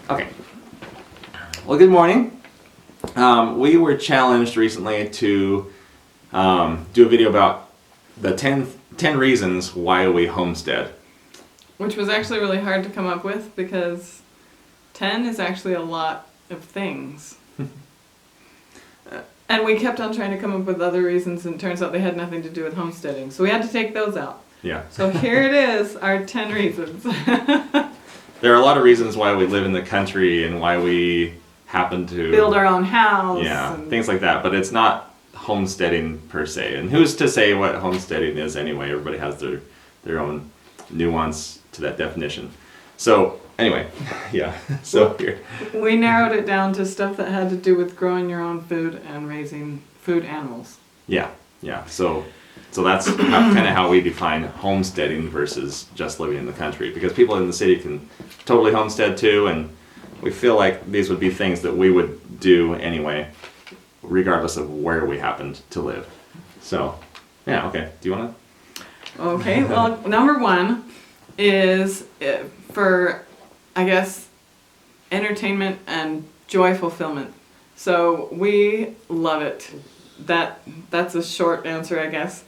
Okay. Well, good morning. We were challenged recently to do a video about the 10 reasons why we homestead. Which was actually really hard to come up with because 10 is actually a lot of things. And we kept on trying to come up with other reasons, and it turns out they had nothing to do with homesteading. So we had to take those out. Yeah. So here it is, our 10 reasons. There are a lot of reasons why we live in the country and why we happen to Build our own house. Yeah, and things like that. But it's not homesteading per se. And who's to say what homesteading is anyway? Everybody has their own nuance to that definition. So anyway, yeah. So here. We narrowed it down to stuff that had to do with growing your own food and raising food animals. Yeah. So that's kind of how we define homesteading versus just living in the country. Because people in the city can totally homestead too, and we feel like these would be things that we would do anyway, regardless of where we happened to live. So, yeah, okay. Do you want to? Okay, well, number one is for, I guess, entertainment and joy fulfillment. So we love it. That's a short answer, I guess.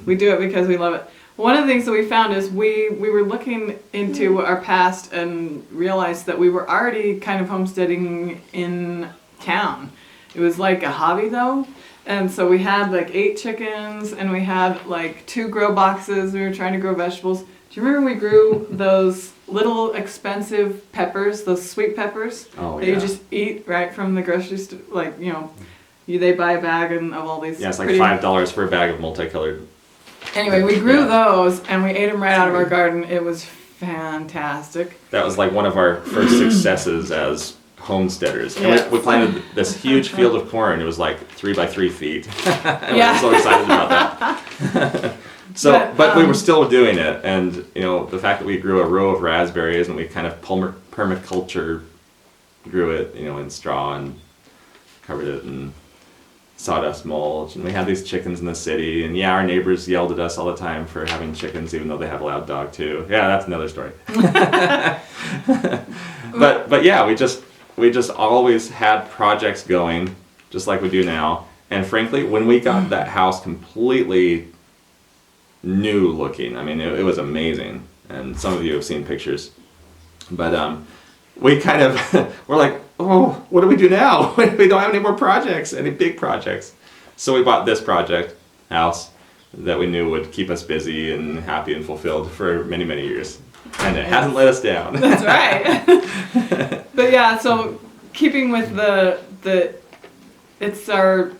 We do it because we love it. One of the things that we found is we were looking into our past and realized that we were already kind of homesteading in town. It was like a hobby though. And so we had like 8 chickens and we had like 2 grow boxes. We were trying to grow vegetables. Do you remember we grew those little expensive peppers, those sweet peppers? Oh, that yeah. you just eat right from the grocery store? Like, you know, they buy a bag of all these. Yeah, it's like pretty... $5 for a bag of multicolored. Anyway, we grew those and we ate them right out of our garden. It was fantastic. That was like one of our first successes as homesteaders. And Yes. we planted this huge field of corn. It was like 3 by 3 feet. And we Yeah. were so excited about that. But we were still doing it. And, you know, the fact that we grew a row of raspberries and we kind of permaculture grew it, you know, in straw and covered it in sawdust mulch, and we had these chickens in the city, and yeah, our neighbors yelled at us all the time for having chickens, even though they have a loud dog too. Yeah, that's another story. but yeah, we just always had projects going, just like we do now. And frankly, when we got that house completely new looking, I mean, it was amazing. And some of you have seen pictures, but we kind of we're like, oh, what do we do now? We don't have any more projects, any big projects. So we bought this house, that we knew would keep us busy and happy and fulfilled for many, many years. And it hasn't let us down. That's right. But yeah, so keeping with it's our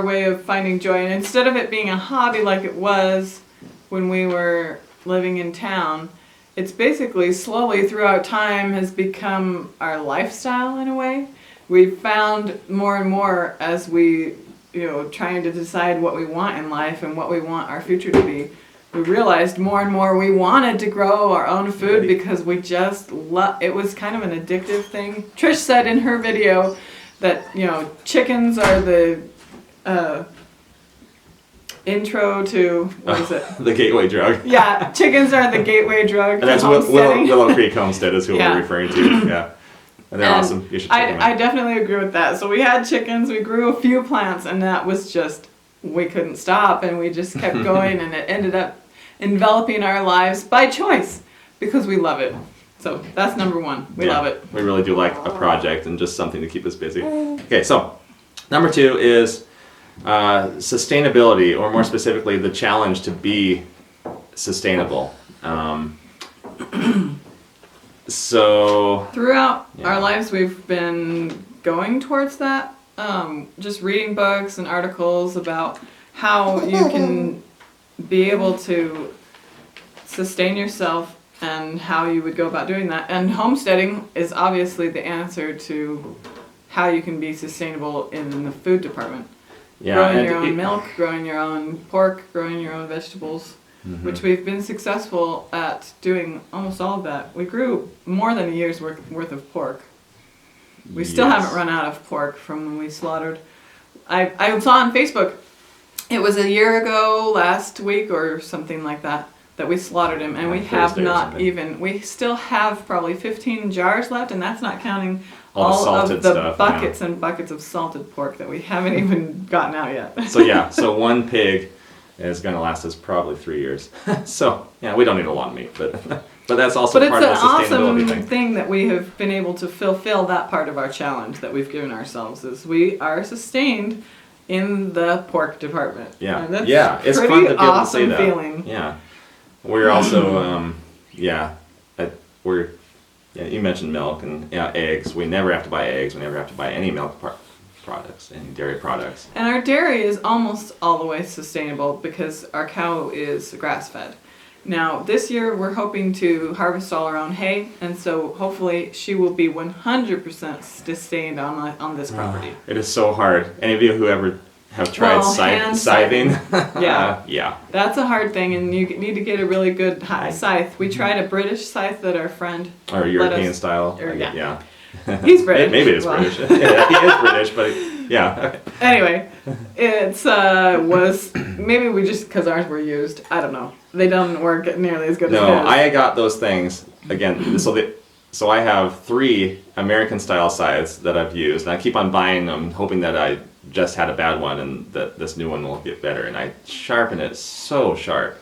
way of finding joy. And instead of it being a hobby like it was when we were living in town, it's basically slowly throughout time has become our lifestyle in a way. We've found more and more as we, trying to decide what we want in life and what we want our future to be. We realized more and more we wanted to grow our own food because we just it was kind of an addictive thing. Trish said in her video that, chickens are the intro to, what is it? The gateway drug. Yeah, chickens are the gateway drug. And that's Willow Creek Homestead is who we're referring to. Yeah. And they're awesome. You should check them out. I definitely agree with that. So we had chickens, we grew a few plants, and that was just, we couldn't stop, and we just kept going, and it ended up enveloping our lives by choice because we love it. So that's number one. We love it. We really do like a project and just something to keep us busy. Okay, so number 2 is sustainability, or more specifically, the challenge to be sustainable. So throughout our lives, we've been going towards that. Just reading books and articles about how you can be able to sustain yourself and how you would go about doing that. And homesteading is obviously the answer to how you can be sustainable in the food department. yeah, Growing your own milk, growing your own pork, growing your own vegetables, which we've been successful at doing almost all of that. We grew more than a year's worth of pork. We still haven't run out of pork from when we slaughtered. I saw on Facebook, it was a year ago last week or something like that, that we slaughtered him, and On we have Thursday or not something. even. We still have probably 15 jars left, and that's not counting All the all salted of the stuff, yeah. buckets and buckets of salted pork that we haven't even gotten out yet. So yeah, so one pig is going to last us probably 3 years. So yeah, we don't need a lot of meat, but that's also But it's part an of the sustainability awesome thing. thing that we have been able to fulfill that part of our challenge that we've given ourselves is we are sustained in the pork department. Yeah, And that's yeah, it's pretty fun to be able to awesome say that. feeling. Yeah, we're also we're you mentioned milk and eggs. We never have to buy eggs. We never have to buy any milk products, any dairy products. And our dairy is almost all the way sustainable because our cow is grass fed. Now, this year we're hoping to harvest all our own hay, and so hopefully she will be 100% sustained on this property. It is so hard. Any of you who ever have tried Well, hand scything? Yeah. Yeah. That's a hard thing, and you need to get a really good scythe. We tried a British scythe that our friend Or let European us- style. or- yeah. Yeah. He's British. Maybe it is Well. British. Yeah, he is British, but yeah. Okay. Anyway, it's was maybe we just because ours were used. I don't know. They don't work nearly as good No, as his. I got those things again. So I have 3 American style scythes that I've used, and I keep on buying them, hoping that I just had a bad one and that this new one will get better. And I sharpen it so sharp,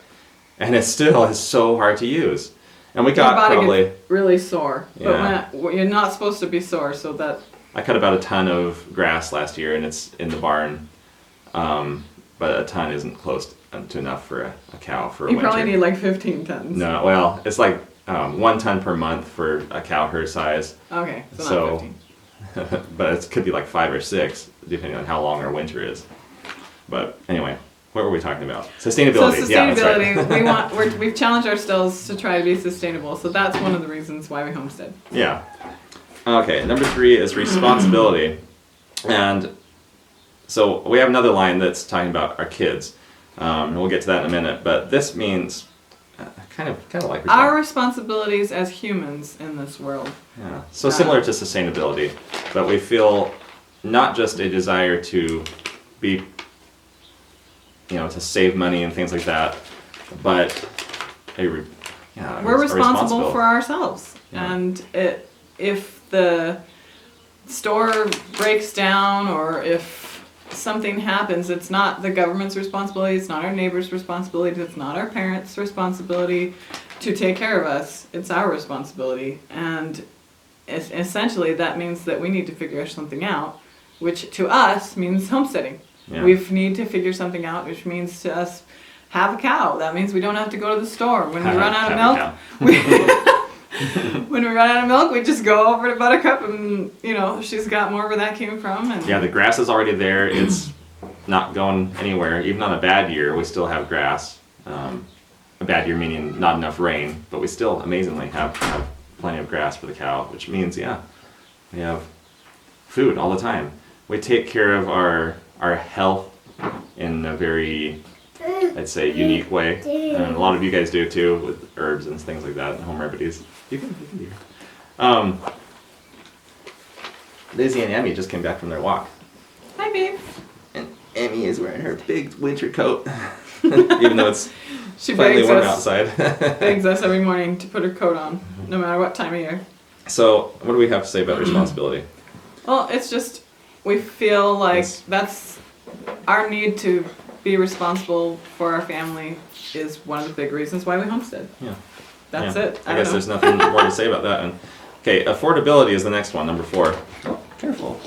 and it still is so hard to use. And we Your got body probably. gets really sore. Yeah. But you're not supposed to be sore, so that I cut about a ton of grass last year, and it's in the barn. But a ton isn't close to enough for a cow for a you winter. probably need like 15 tons. No, well, it's like 1 ton per month for a cow her size. Okay, so, So- not 15. But it could be like 5 or 6, depending on how long our winter is. But anyway, what were we talking about? Sustainability. So Yeah, that's sustainability, right. we've challenged ourselves to try to be sustainable. So that's one of the reasons why we homestead. Yeah. Okay, number 3 is responsibility. And so we have another line that's talking about our kids. And we'll get to that in a minute. But this means kind of like Our responsibilities as humans in this world. yeah. So similar to sustainability, but we feel not just a desire to be, to save money and things like that, but We're responsible for ourselves. Yeah. And if the store breaks down or if something happens, it's not the government's responsibility, it's not our neighbor's responsibility, it's not our parents' responsibility to take care of us. It's our responsibility. And essentially that means that we need to figure something out, which to us means homesteading. Yeah. We need to figure something out, which means to us have a cow. That means we don't have to go to the store. When we run out of milk, when we run out of milk, we just go over to Buttercup and, she's got more where that came from. And Yeah, the grass is already there. It's not going anywhere. Even on a bad year, we still have grass. A bad year meaning not enough rain, but we still amazingly have plenty of grass for the cow, which means, we have food all the time. We take care of our health in a very, I'd say, unique way. And a lot of you guys do too, with herbs and things like that, and home remedies. You can do it. Lizzie and Emmy just came back from their walk. hi, babe. And Emmy is wearing her big winter coat, even though it's She slightly begs warm us, outside. begs us every morning to put her coat on, no matter what time of year. So, what do we have to say about responsibility? Well, it's just, we feel like Yes. that's our need to be responsible for our family is one of the big reasons why we homestead. Yeah. That's Yeah. it. I guess there's nothing more to say about that. And okay, affordability is the next one, number 4. Oh, careful.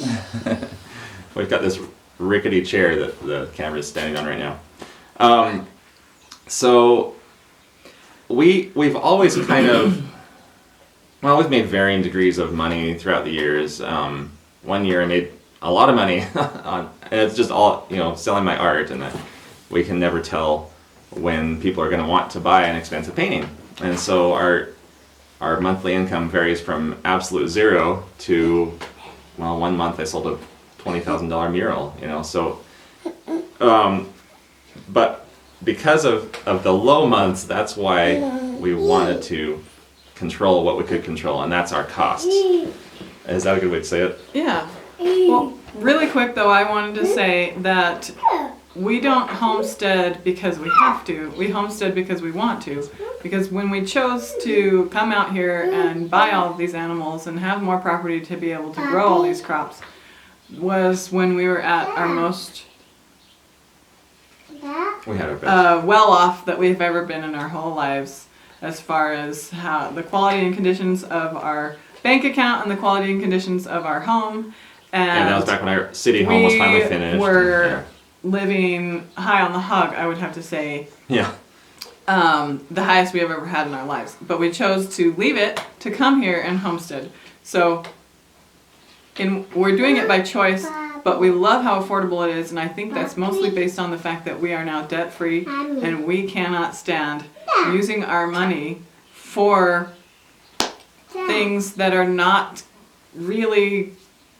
We've got this rickety chair that the camera is standing on right now. So we've always kind of we've made varying degrees of money throughout the years. One year I made a lot of money and it's just all selling my art, and we can never tell when people are going to want to buy an expensive painting, and so our monthly income varies from absolute zero to 1 month I sold a $20,000 mural, so but because of the low months, that's why we wanted to control what we could control, and that's our costs. Is that a good way to say it? Yeah. Well, really quick though, I wanted to say that we don't homestead because we have to. We homestead because we want to. Because when we chose to come out here and buy all of these animals and have more property to be able to grow all these crops was when we were at our most We had our best. well off that we've ever been in our whole lives, as far as how the quality and conditions of our bank account and the quality and conditions of our home. And that was back when our city home was finally we finished. were living high on the hog, I would have to say. Yeah. The highest we have ever had in our lives. But we chose to leave it to come here and homestead. So we're doing it by choice, but we love how affordable it is, and I think that's mostly based on the fact that we are now debt free and we cannot stand using our money for things that are not really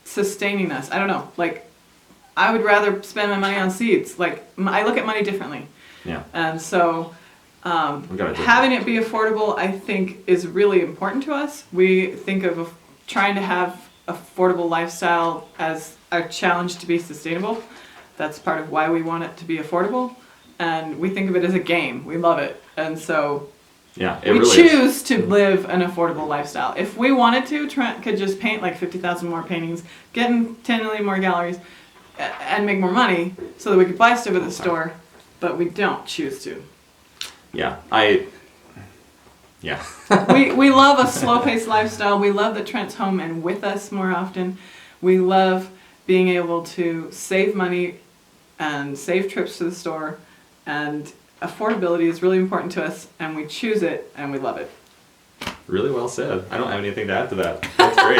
sustaining us. I don't know. Like, I would rather spend my money on seeds. Like, I look at money differently. Yeah. And so We gotta do having it be affordable, I think, is really important to us. We think of trying to have affordable lifestyle as our challenge to be sustainable. That's part of why we want it to be affordable. And we think of it as a game. We love it. And so Yeah, it we really choose is. to live an affordable lifestyle. If we wanted to, Trent could just paint like 50,000 more paintings, get in 10 million more galleries, and make more money so that we could buy stuff at the store, but we don't choose to. Yeah. Yeah. We love a slow-paced lifestyle. We love that Trent's home and with us more often. We love being able to save money and save trips to the store, and affordability is really important to us, and we choose it and we love it. Really well said. I don't have anything to add to that. That's great.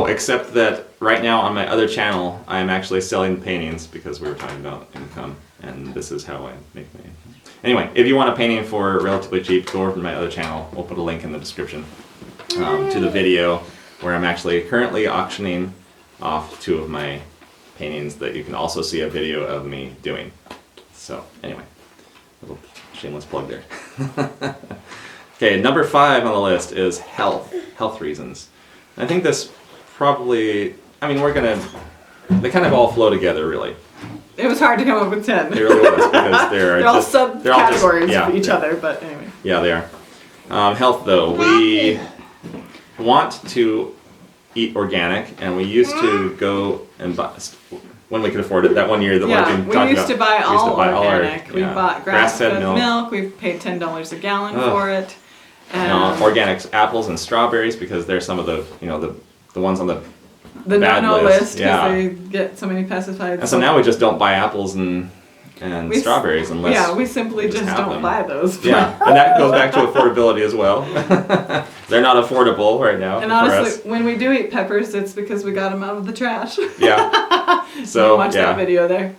Except that right now on my other channel, I am actually selling paintings because we were talking about income, and this is how I make money. Anyway, if you want a painting for relatively cheap, go over to my other channel. We'll put a link in the description to the video where I'm actually currently auctioning off 2 of my paintings that you can also see a video of me doing. So anyway, little shameless plug there. Okay, number 5 on the list is health reasons. And I think this probably, they kind of all flow together really. It was hard to come up with 10. It really was because They're all subcategories of each other, but anyway. Yeah, they are. Health though, we want to eat organic, and we used to go and buy, when we could afford it, that one year that we've been we talking used to about, buy we used to all buy all our- organic. We yeah, bought grass-fed milk. We paid $10 a gallon Ugh. for it. Organic apples and strawberries because they're some of the the ones on the bad no-no list. list because Yeah. they get so many pesticides. And so now we just don't buy apples and strawberries unless Yeah, we simply we just have don't them. buy those. Yeah, and that goes back to affordability as well. They're not affordable right now And for us. honestly, when we do eat peppers, it's because we got them out of the trash. Yeah. So Watch yeah. that video there.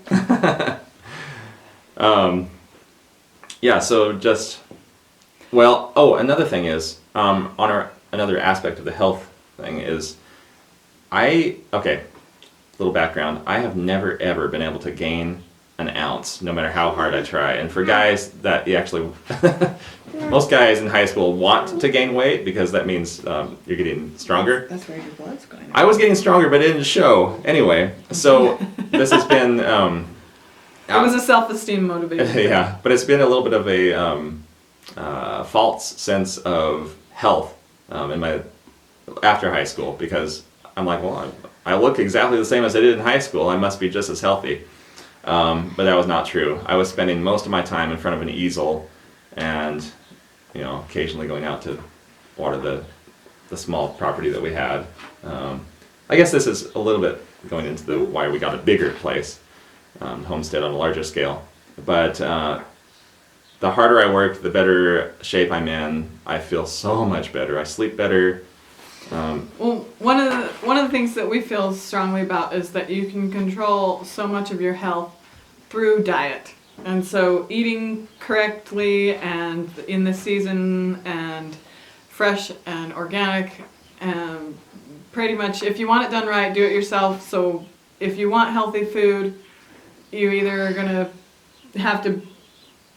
So just another thing is another aspect of the health thing is little background. I have never ever been able to gain an ounce, no matter how hard I try. And for guys that you actually, most guys in high school want to gain weight because that means you're getting stronger. That's where your blood's going. I was getting stronger, but it didn't show. Anyway, so this has been. It was a self-esteem motivation. Yeah, but it's been a little bit of a false sense of health after high school because I'm like, well, I look exactly the same as I did in high school. I must be just as healthy. But that was not true. I was spending most of my time in front of an easel, and occasionally going out to water the small property that we had. I guess this is a little bit going into why we got a bigger place. Homestead on a larger scale, but the harder I work, the better shape I'm in. I feel so much better. I sleep better. Well, one of the things that we feel strongly about is that you can control so much of your health through diet, and so eating correctly and in the season and fresh and organic, and pretty much if you want it done right, do it yourself. So if you want healthy food, you either are going to have to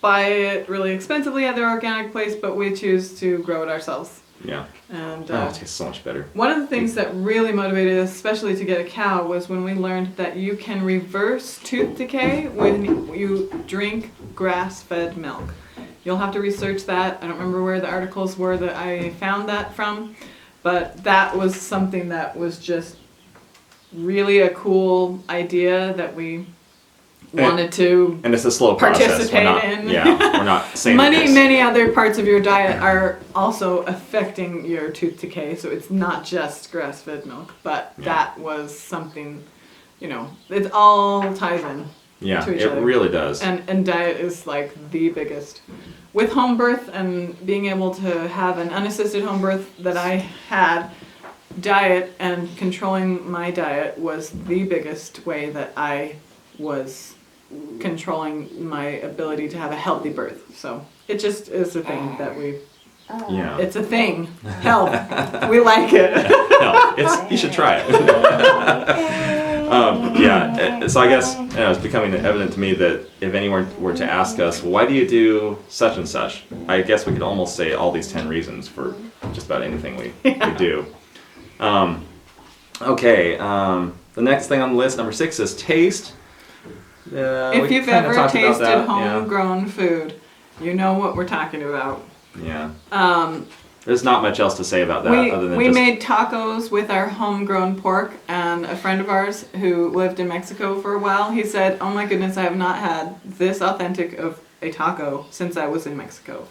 buy it really expensively at their organic place, but we choose to grow it ourselves. Yeah. And Oh, it tastes so much better. one of the things that really motivated us, especially to get a cow, was when we learned that you can reverse tooth decay when you drink grass-fed milk. You'll have to research that. I don't remember where the articles were that I found that from, but that was something that was just really a cool idea that we wanted to And it's a slow process. participate We're not, in. Yeah, we're not saying that this- Many other parts of your diet are also affecting your tooth decay, so it's not just grass-fed milk, but Yeah. that was something, it all ties in. Yeah, to each it other. really does. And diet is like the biggest. With home birth and being able to have an unassisted home birth that I had, diet and controlling my diet was the biggest way that I was controlling my ability to have a healthy birth. So it just is a thing that Yeah. it's a thing. Health. We like it. No, you should try it. So I guess it's becoming evident to me that if anyone were to ask us, well, why do you do such and such? I guess we could almost say all these 10 reasons for just about anything we do. The next thing on the list, number 6, is taste. If you've ever tasted homegrown food, you know what we're talking about. Yeah. There's not much else to say about that other than we just... made tacos with our homegrown pork, and a friend of ours who lived in Mexico for a while, he said, "Oh my goodness, I have not had this authentic of a taco since I was in Mexico."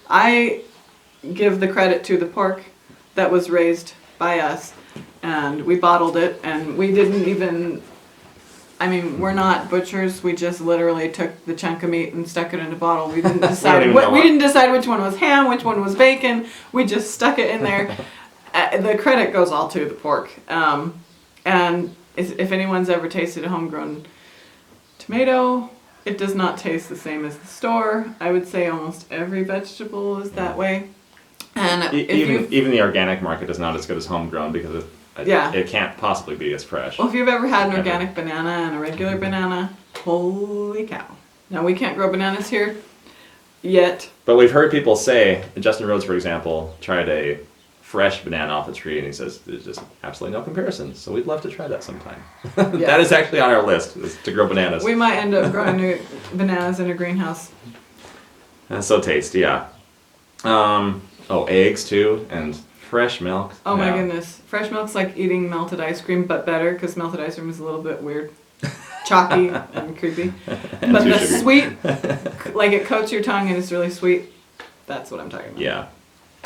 I give the credit to the pork that was raised by us, and we bottled it, and we didn't even... we're not butchers. We just literally took the chunk of meat and stuck it in a bottle. We didn't decide. We didn't decide which one was ham, which one was bacon. We just stuck it in there. The credit goes all to the pork. And if anyone's ever tasted a homegrown tomato, it does not taste the same as the store. I would say almost every vegetable is that way. And even the organic market is not as good as homegrown because it can't possibly be as fresh. Well, if you've ever had an organic banana and a regular banana, holy cow. Now, we can't grow bananas here yet. But we've heard people say, Justin Rhodes, for example, tried a fresh banana off the tree, and he says there's just absolutely no comparison. So we'd love to try that sometime. That is actually on our list, is to grow bananas. We might end up growing bananas in a greenhouse. And so taste, yeah. Eggs, too, and... fresh milk. Oh my goodness. Fresh milk's like eating melted ice cream, but better, because melted ice cream is a little bit weird. Chalky and creepy. But the sweet, like it coats your tongue and it's really sweet. That's what I'm talking about. Yeah.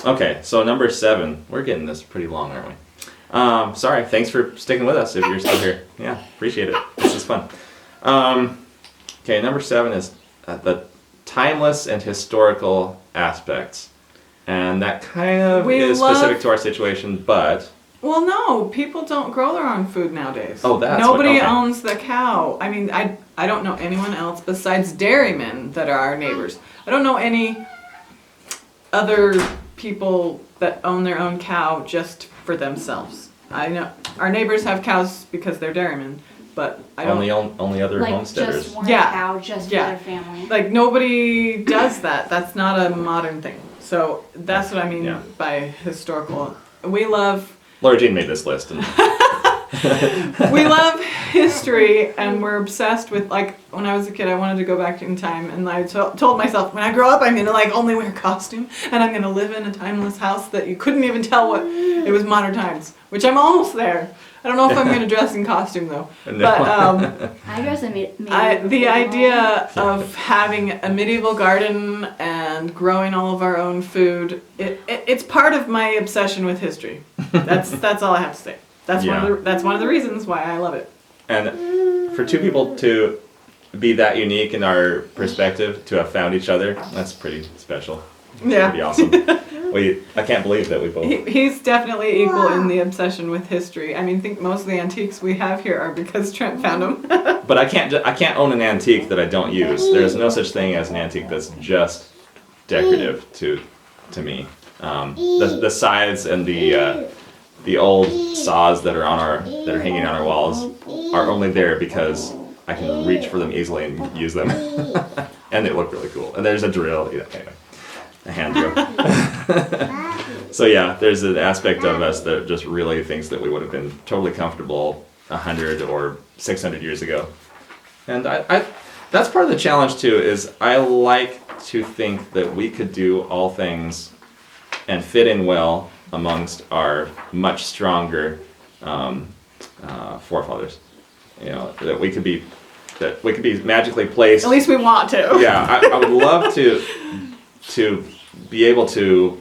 Okay, so number 7. We're getting this pretty long, aren't we? Sorry, thanks for sticking with us if you're still here. Yeah, appreciate it. This is fun. Okay, number 7 is the timeless and historical aspects. And that kind of is specific to our situation, but... Well, no, people don't grow their own food nowadays. Oh, that's Nobody owns the cow. I don't know anyone else besides dairymen that are our neighbors. I don't know any other people that own their own cow just for themselves. I know our neighbors have cows because they're dairymen, but I don't... Only other homesteaders. Just one cow, just for their family. Like, nobody does that. That's not a modern thing. So that's what I mean by historical. We love... Laura Jean made this list. And we love history, and we're obsessed with, like, when I was a kid, I wanted to go back in time, and I told myself, when I grow up, I'm going to, only wear costume, and I'm going to live in a timeless house that you couldn't even tell what it was modern times, which I'm almost there. I don't know if I'm going to dress in costume, though. No. But I dress in medieval. the idea of having a medieval garden and growing all of our own food, it's part of my obsession with history. That's all I have to say. That's one of the reasons why I love it. And for two people to be that unique in our perspective, to have found each other, that's pretty special. Yeah. Pretty awesome. I can't believe that we both... He's definitely equal in the obsession with history. I think most of the antiques we have here are because Trent found them. But I can't own an antique that I don't use. There's no such thing as an antique that's just decorative to me. The sides and the old saws that are hanging on our walls are only there because I can reach for them easily and use them, and they look really cool. And there's a drill, anyway, a hand drill. So yeah, there's an aspect of us that just really thinks that we would have been totally comfortable 100 or 600 years ago. And I that's part of the challenge too, is I like to think that we could do all things and fit in well amongst our much stronger forefathers. You know, that we could be magically placed. At least we want to. Yeah, I would love to be able to,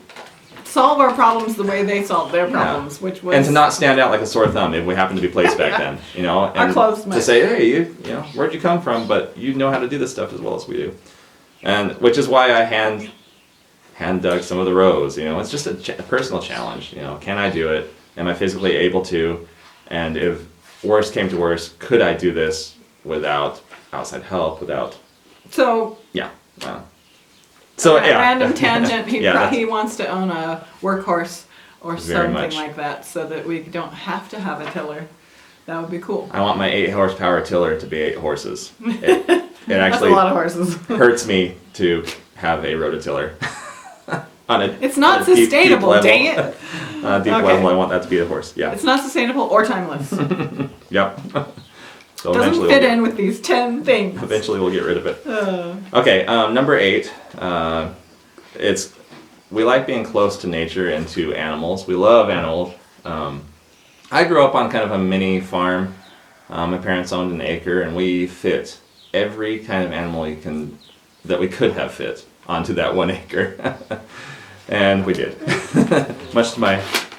Solve our problems the way they solved their problems, which was and to not stand out like a sore thumb if we happen to be placed back then, you know, and clothes to might. say, hey, you know, where'd you come from? But you know how to do this stuff as well as we do, and which is why I hand dug some of the rows. You know, it's just a personal challenge. You know, can I do it? Am I physically able to? And if worst came to worst, could I do this without outside help? So Yeah. So yeah. random tangent. Yeah, He wants to own a workhorse or Very something much. like that, so that we don't have to have a tiller. That would be cool. I want my 8 horsepower tiller to be 8 horses. It That's a actually lot of horses. hurts me to have a rototiller. On a, It's not on a deep sustainable, level. dang it. On a deep Okay. level, I want that to be a horse. Yeah. It's not sustainable or timeless. Yep. So Doesn't we'll fit in with these 10 things. Eventually, we'll get rid of it. Okay. Number 8. We like being close to nature and to animals. We love animals. I grew up on kind of a mini farm. My parents owned an acre, and we fit every kind of animal that we could have fit onto that 1 acre, and we did. Much to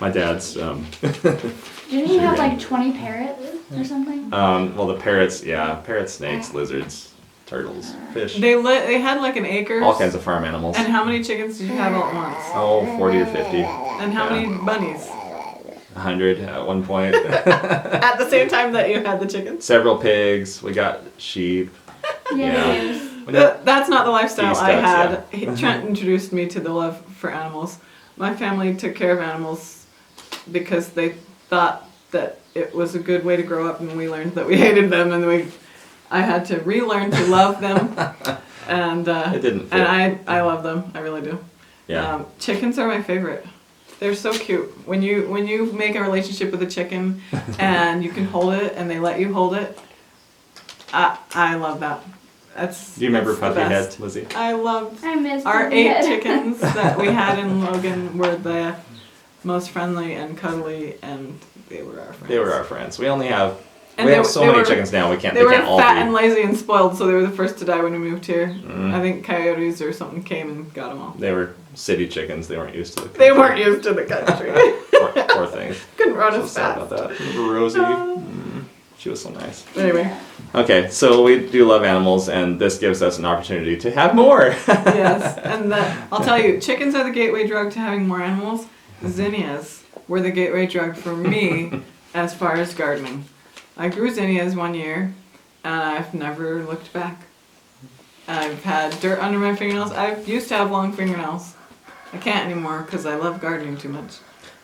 my dad's. Didn't you have like 20 parrots or something? Well, the parrots, parrots, snakes, lizards, turtles, fish, They had like an acre. all kinds of farm animals. And how many chickens did you have all at once? Oh, 40 or 50. And how Yeah. many bunnies? 100 at one point. At the same time that you had the chickens? Several pigs. We got sheep. Yes. We got, That's not the lifestyle Geese, I ducks, had. Trent introduced me to the love for animals. My family took care of animals because they thought that it was a good way to grow up, and we learned that we hated them, and I had to relearn to love them. And It didn't fit. And I love them. I really do. yeah. Chickens are my favorite. They're so cute. When you make a relationship with a chicken and you can hold it and they let you hold it, I love that. Do you remember that's the Puppy best. Head, Lizzie? I loved I missed our Puppy 8 Head. chickens that we had in Logan were the most friendly and cuddly, and they were our friends. They were our friends. We only have And we they have were- so they many were- chickens now. They They can't were all fat be. and lazy and spoiled, so they were the first to die when we moved here. Mm. I think coyotes or something came and got them all. They were city chickens. They weren't used to the They country. weren't used to the country. Poor things. Couldn't run So as sad fast. about that. Remember Rosie? She was so nice. Anyway, Okay, so we do love animals, and this gives us an opportunity to have more. yes, and I'll tell you, chickens are the gateway drug to having more animals. Zinnias were the gateway drug for me as far as gardening. I grew zinnias 1 year, and I've never looked back. I've had dirt under my fingernails. I used to have long fingernails. I can't anymore because I love gardening too much.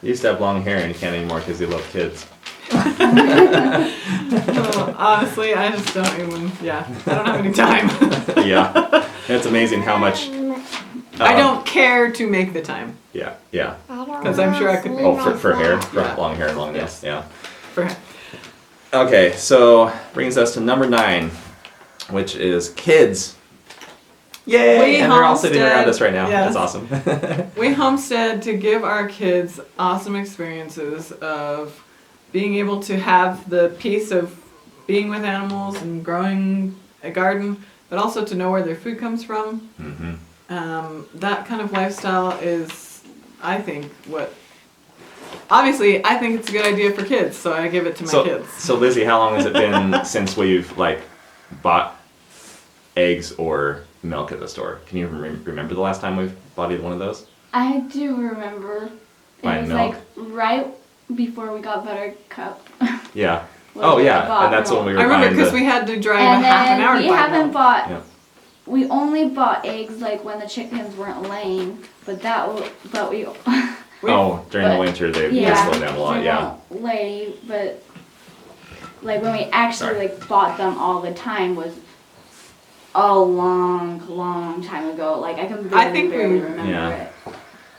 You used to have long hair, and you can't anymore because you love kids. So, honestly, I just don't even, I don't have any time. Yeah, it's amazing how much. I don't care to make the time Yeah, yeah. because I'm sure I could make Oh, for hair, for Yeah. long hair and long Yes. nails. Yeah. for Okay, so brings us to number 9, which is kids. Yay! We And they're all sitting around homestead, us right now. yes. That's awesome. We homestead to give our kids awesome experiences of being able to have the peace of being with animals and growing a garden, but also to know where their food comes from. hmm That kind of lifestyle is, I think, obviously, I think it's a good idea for kids, so I give it to my kids. So Lizzie, how long has it been since we've bought eggs or milk at the store? Can you remember the last time we've bought either one of those? I do remember. It Buying was milk. like right before we got Buttercup. Yeah. was Oh when we yeah, bought and that's milk. when we I were remember buying because the. we had to drive And a half an then hour we to buy haven't milk. bought. Yeah. We only bought eggs like when the chickens weren't laying, but we. Oh, during the but- winter they Yeah. slow down a lot. they Yeah. won't lay, but like when we actually Sorry. like bought them all the time was a long time ago. Like I can I think barely we- remember Yeah. it.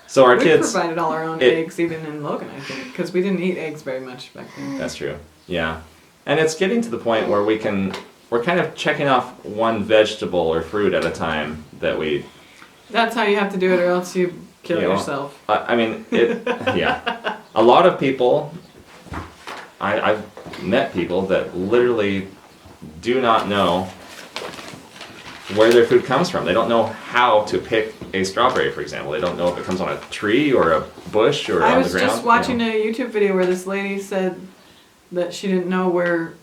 So our We kids. provided all our own it- eggs, even in Logan, I think, because we didn't eat eggs very much back then. That's true. Yeah. And it's getting to the point where we're kind of checking off one vegetable or fruit at a time that we, That's how you have to do it, or else you kill You know, yourself. I mean, yeah. A lot of people, I've met people that literally do not know where their food comes from. They don't know how to pick a strawberry, for example. They don't know if it comes on a tree or a bush or I on was the ground. just watching a YouTube video where this lady said that she didn't know where,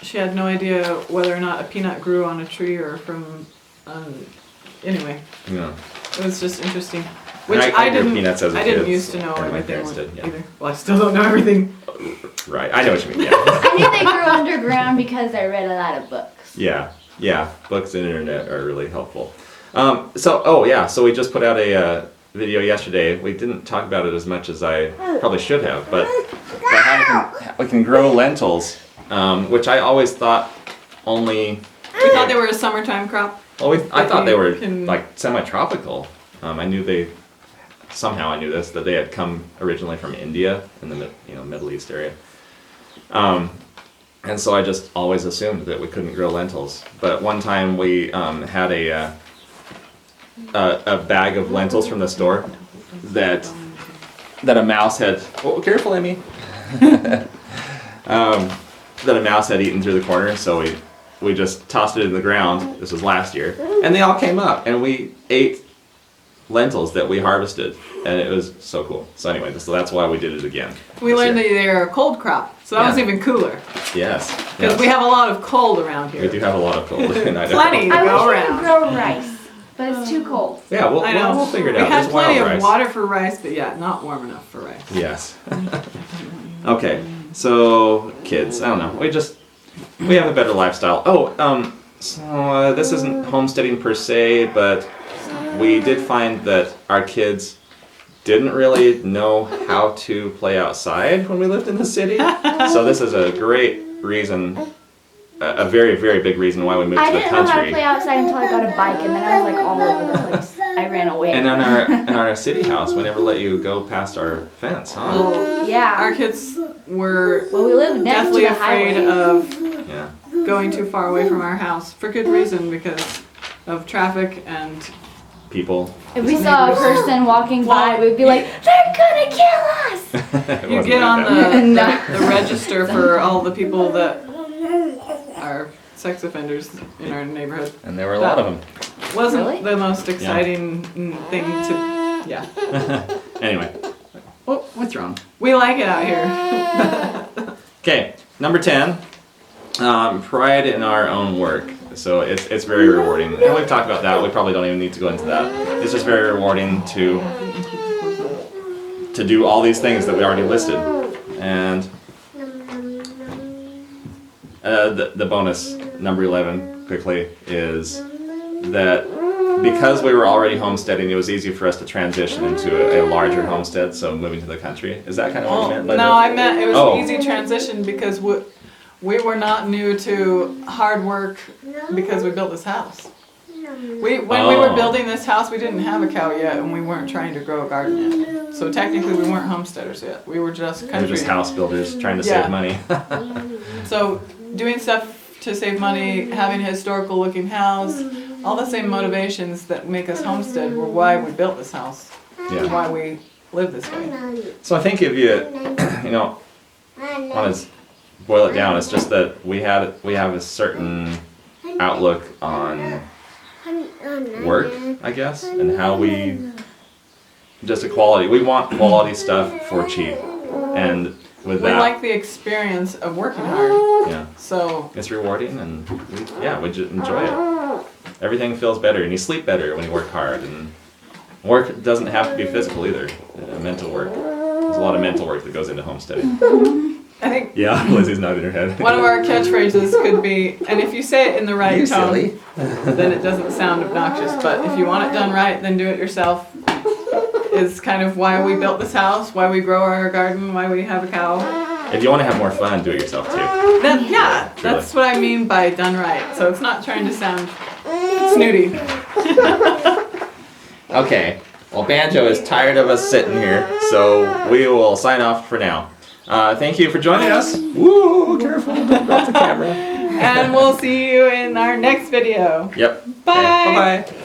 she had no idea whether or not a peanut grew on a tree or from, anyway, Yeah. it was just interesting. And Which I grew didn't, peanuts as a I didn't kid, used to know and my everything parents did, yeah. either. Well, I still don't know everything. Right. I know what you mean. Yeah. I knew they grew underground because I read a lot of books. Yeah. Yeah. Books and internet are really helpful. So we just put out a video yesterday. We didn't talk about it as much as I probably should have, but how we can grow lentils, which I always thought only. We thought they were a summertime crop. Well, I thought they were Can- like semi-tropical. I knew somehow I knew this, that they had come originally from India in the Middle East area. And so I just always assumed that we couldn't grow lentils. But one time we had a bag of lentils from the store that a mouse had. Oh, careful, Emmy. That a mouse had eaten through the corner, so we just tossed it in the ground. This was last year, and they all came up, and we ate lentils that we harvested, and it was so cool. So anyway, so that's why we did it again. We this learned year. that they're a cold crop, so that Yeah. was even cooler. Yes. Because yes. we have a lot of cold around here. We do have a lot of cold in Idaho. Plenty. I Go wish we around. could grow rice, but it's too cold. Yeah, I know. we'll figure it we out. had There's plenty wild of rice. water for rice, but yeah, not warm enough for rice. Yes. Okay, so kids, I don't know. We have a better lifestyle. So this isn't homesteading per se, but we did find that our kids didn't really know how to play outside when we lived in the city. So this is a great reason, a very, very big reason why we moved I to the didn't know how to country. play outside until I got a bike, and then I was like all over the place. I ran away. And in our city house, we never let you go past our fence, huh? Oh, yeah. Our kids were Well, we live next to deathly the afraid highway. of Yeah. going too far away from our house for good reason, because of traffic and People. If we saw a person walking by, we'd be like, "They're gonna kill us!" It you wasn't get like on that. the register for all the people that are sex offenders in our neighborhood. And there were a lot of them. Wasn't Really? the most exciting thing to, yeah. Anyway. Oh, what's wrong? We like it out here. Okay, number 10, pride in our own work. So it's very rewarding. And we've talked about that. We probably don't even need to go into that. It's just very rewarding to do all these things that we already listed. And the bonus, number 11, quickly, is that because we were already homesteading, it was easy for us to transition into a larger homestead, so moving to the country. Is that kind of what you meant by No, that? I meant it was Oh. an easy transition because we were not new to hard work because we built this house. When we were Oh. building this house, we didn't have a cow yet, and we weren't trying to grow a garden yet. So technically, we weren't homesteaders yet. We were just We're country. just house builders trying to Yeah. save money. So doing stuff to save money, having a historical looking house, all the same motivations that make us homestead were why we built this house, Yeah. and why we live this way. So I think if you, want to boil it down, it's just that we have a certain outlook on work, I guess, and how we just equality. We want quality stuff for cheap, and with We that, like the experience of working hard, yeah, so it's rewarding, and we just enjoy it. Everything feels better, and you sleep better when you work hard, and work doesn't have to be physical either. Mental work. There's a lot of mental work that goes into homesteading. I think Yeah, Lizzie's nodding her head. one of our catchphrases could be, and if you say it in the right tone, then it doesn't sound obnoxious, but if you want it done right, then do it yourself, is kind of why we built this house, why we grow our garden, why we have a cow. If you want to have more fun, do it yourself too. Yeah, that's what I mean by done right. So it's not trying to sound snooty. Okay, Well, Banjo is tired of us sitting here, so we will sign off for now. Thank you for joining us. Woo, careful, don't drop the camera. And we'll see you in our next video. Yep. Bye. Okay, bye-bye.